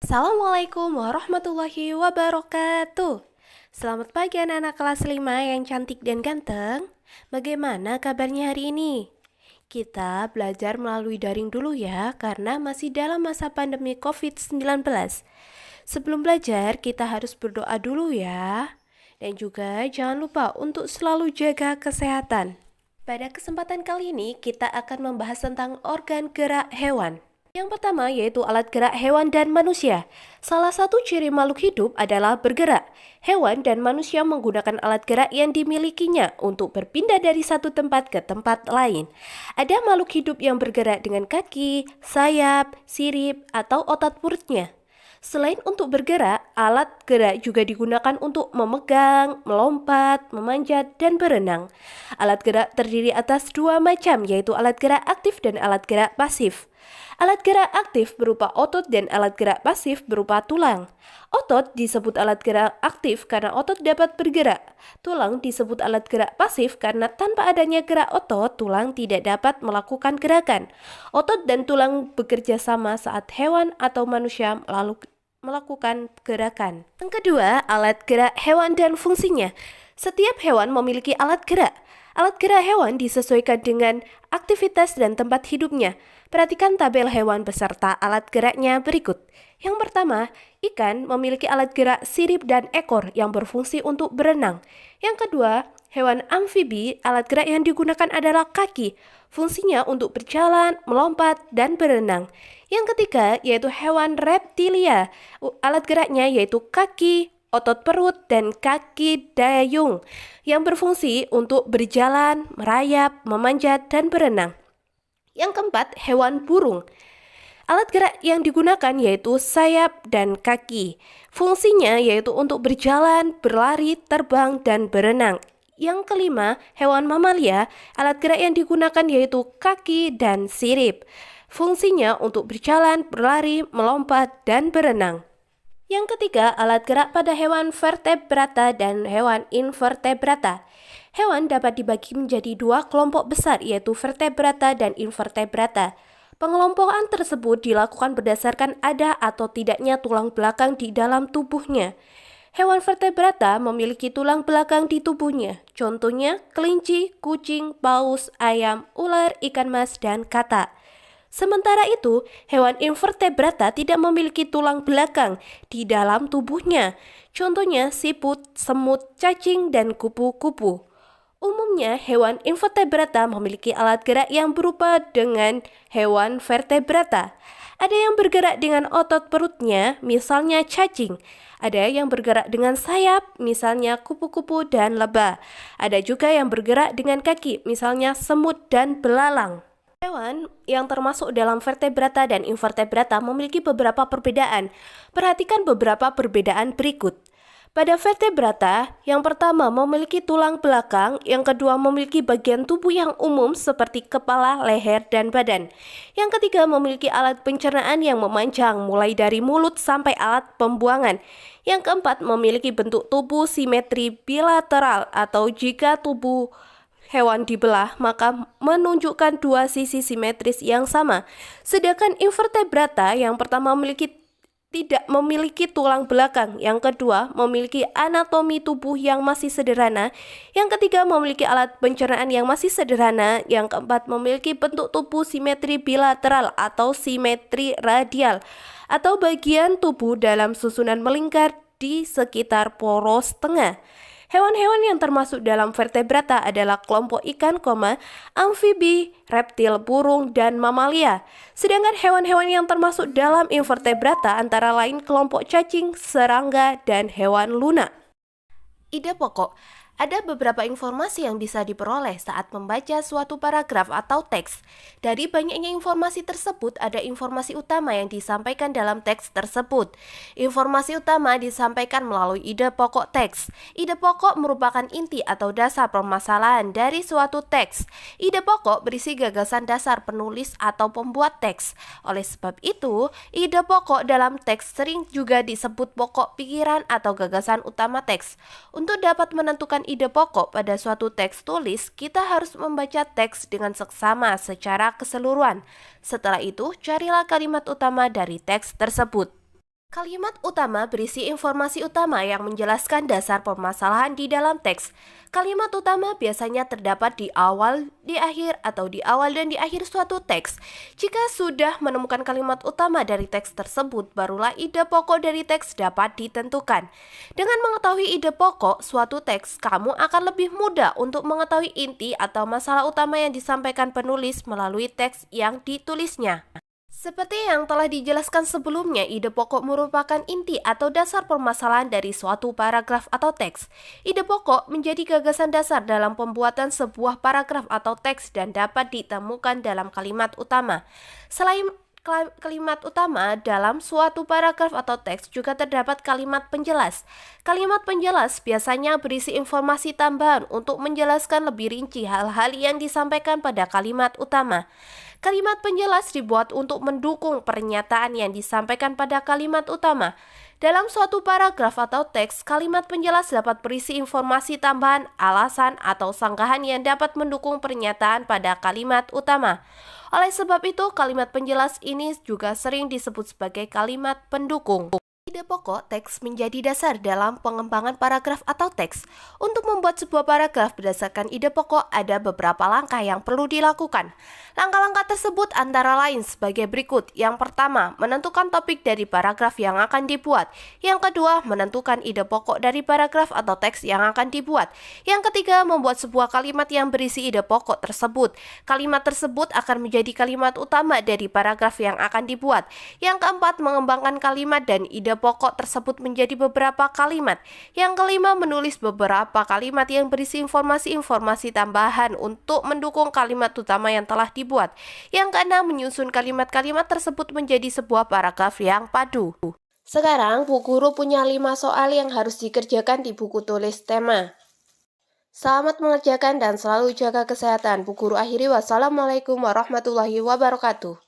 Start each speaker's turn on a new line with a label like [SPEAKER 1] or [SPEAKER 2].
[SPEAKER 1] Assalamualaikum warahmatullahi wabarakatuh. Selamat pagi anak-anak kelas 5 yang cantik dan ganteng. Bagaimana kabarnya hari ini? Kita belajar melalui daring dulu ya, karena masih dalam masa pandemi COVID-19. Sebelum belajar, kita harus berdoa dulu ya. Dan juga jangan lupa untuk selalu jaga kesehatan. Pada kesempatan kali ini, kita akan membahas tentang organ gerak hewan. Yang pertama yaitu alat gerak hewan dan manusia. Salah satu ciri makhluk hidup adalah bergerak. Hewan dan manusia menggunakan alat gerak yang dimilikinya untuk berpindah dari satu tempat ke tempat lain. Ada makhluk hidup yang bergerak dengan kaki, sayap, sirip, atau otot perutnya. Selain untuk bergerak, alat gerak juga digunakan untuk memegang, melompat, memanjat, dan berenang. Alat gerak terdiri atas dua macam, yaitu alat gerak aktif dan alat gerak pasif. Alat gerak aktif berupa otot dan alat gerak pasif berupa tulang. Otot disebut alat gerak aktif karena otot dapat bergerak. Tulang disebut alat gerak pasif karena tanpa adanya gerak otot, tulang tidak dapat melakukan gerakan. Otot dan tulang bekerja sama saat hewan atau manusia melakukan gerakan. Yang kedua, alat gerak hewan dan fungsinya. Setiap hewan memiliki alat gerak. Alat gerak hewan disesuaikan dengan aktivitas dan tempat hidupnya. Perhatikan tabel hewan beserta alat geraknya berikut. Yang pertama, ikan memiliki alat gerak sirip dan ekor yang berfungsi untuk berenang. Yang kedua, hewan amfibi, alat gerak yang digunakan adalah kaki. Fungsinya untuk berjalan, melompat, dan berenang. Yang ketiga, yaitu hewan reptilia. Alat geraknya yaitu kaki, otot perut, dan kaki dayung yang berfungsi untuk berjalan, merayap, memanjat, dan berenang. Yang keempat, hewan burung. Alat gerak yang digunakan yaitu sayap dan kaki. Fungsinya yaitu untuk berjalan, berlari, terbang, dan berenang. Yang kelima, hewan mamalia. Alat gerak yang digunakan yaitu kaki dan sirip. Fungsinya untuk berjalan, berlari, melompat, dan berenang. Yang ketiga, alat gerak pada hewan vertebrata dan hewan invertebrata. Hewan dapat dibagi menjadi dua kelompok besar, yaitu vertebrata dan invertebrata. Pengelompokan tersebut dilakukan berdasarkan ada atau tidaknya tulang belakang di dalam tubuhnya. Hewan vertebrata memiliki tulang belakang di tubuhnya. Contohnya kelinci, kucing, paus, ayam, ular, ikan mas, dan katak. Sementara itu, hewan invertebrata tidak memiliki tulang belakang di dalam tubuhnya. Contohnya siput, semut, cacing, dan kupu-kupu. Umumnya, hewan invertebrata memiliki alat gerak yang berupa dengan hewan vertebrata. Ada yang bergerak dengan otot perutnya, misalnya cacing. Ada yang bergerak dengan sayap, misalnya kupu-kupu dan lebah. Ada juga yang bergerak dengan kaki, misalnya semut dan belalang. Hewan yang termasuk dalam vertebrata dan invertebrata memiliki beberapa perbedaan. Perhatikan beberapa perbedaan berikut. Pada vertebrata, yang pertama memiliki tulang belakang, yang kedua memiliki bagian tubuh yang umum seperti kepala, leher, dan badan. Yang ketiga memiliki alat pencernaan yang memanjang mulai dari mulut sampai alat pembuangan. Yang keempat memiliki bentuk tubuh simetri bilateral atau jika tubuh hewan dibelah maka menunjukkan dua sisi simetris yang sama. Sedangkan invertebrata yang pertama tidak memiliki tulang belakang, yang kedua memiliki anatomi tubuh yang masih sederhana, yang ketiga memiliki alat pencernaan yang masih sederhana, yang keempat memiliki bentuk tubuh simetri bilateral atau simetri radial atau bagian tubuh dalam susunan melingkar di sekitar poros tengah. Hewan-hewan yang termasuk dalam vertebrata adalah kelompok ikan, amfibi, reptil, burung, dan mamalia. Sedangkan hewan-hewan yang termasuk dalam invertebrata antara lain kelompok cacing, serangga, dan hewan lunak. Ide pokok. Ada beberapa informasi yang bisa diperoleh saat membaca suatu paragraf atau teks. Dari banyaknya informasi tersebut, ada informasi utama yang disampaikan dalam teks tersebut. Informasi utama disampaikan melalui ide pokok teks. Ide pokok merupakan inti atau dasar permasalahan dari suatu teks. Ide pokok berisi gagasan dasar penulis atau pembuat teks. Oleh sebab itu, ide pokok dalam teks sering juga disebut pokok pikiran atau gagasan utama teks. Untuk dapat menentukan ide pokok pada suatu teks tulis, kita harus membaca teks dengan seksama secara keseluruhan. Setelah itu, carilah kalimat utama dari teks tersebut. Kalimat utama berisi informasi utama yang menjelaskan dasar permasalahan di dalam teks. Kalimat utama biasanya terdapat di awal, di akhir, atau di awal dan di akhir suatu teks. Jika sudah menemukan kalimat utama dari teks tersebut, barulah ide pokok dari teks dapat ditentukan. Dengan mengetahui ide pokok suatu teks, kamu akan lebih mudah untuk mengetahui inti atau masalah utama yang disampaikan penulis melalui teks yang ditulisnya. Seperti yang telah dijelaskan sebelumnya, ide pokok merupakan inti atau dasar permasalahan dari suatu paragraf atau teks. Ide pokok menjadi gagasan dasar dalam pembuatan sebuah paragraf atau teks dan dapat ditemukan dalam kalimat utama. Selain kalimat utama dalam suatu paragraf atau teks juga terdapat kalimat penjelas. Kalimat penjelas biasanya berisi informasi tambahan untuk menjelaskan lebih rinci hal-hal yang disampaikan pada kalimat utama. Kalimat penjelas dibuat untuk mendukung pernyataan yang disampaikan pada kalimat utama. Dalam suatu paragraf atau teks, kalimat penjelas dapat berisi informasi tambahan, alasan, atau sanggahan yang dapat mendukung pernyataan pada kalimat utama. Oleh sebab itu, kalimat penjelas ini juga sering disebut sebagai kalimat pendukung. Ide pokok teks menjadi dasar dalam pengembangan paragraf atau teks. Untuk membuat sebuah paragraf berdasarkan ide pokok, ada beberapa langkah yang perlu dilakukan. Langkah-langkah tersebut antara lain sebagai berikut. Yang pertama, menentukan topik dari paragraf yang akan dibuat. Yang kedua, menentukan ide pokok dari paragraf atau teks yang akan dibuat. Yang ketiga, membuat sebuah kalimat yang berisi ide pokok tersebut. Kalimat tersebut akan menjadi kalimat utama dari paragraf yang akan dibuat. Yang keempat, mengembangkan kalimat dan ide pokok tersebut menjadi beberapa kalimat. Yang kelima, menulis beberapa kalimat yang berisi informasi-informasi tambahan untuk mendukung kalimat utama yang telah dibuat. Yang keenam, menyusun kalimat-kalimat tersebut menjadi sebuah paragraf yang padu. Sekarang, Bu Guru punya 5 soal yang harus dikerjakan di buku tulis tema. Selamat mengerjakan dan selalu jaga kesehatan. Bu Guru akhiri, wassalamualaikum warahmatullahi wabarakatuh.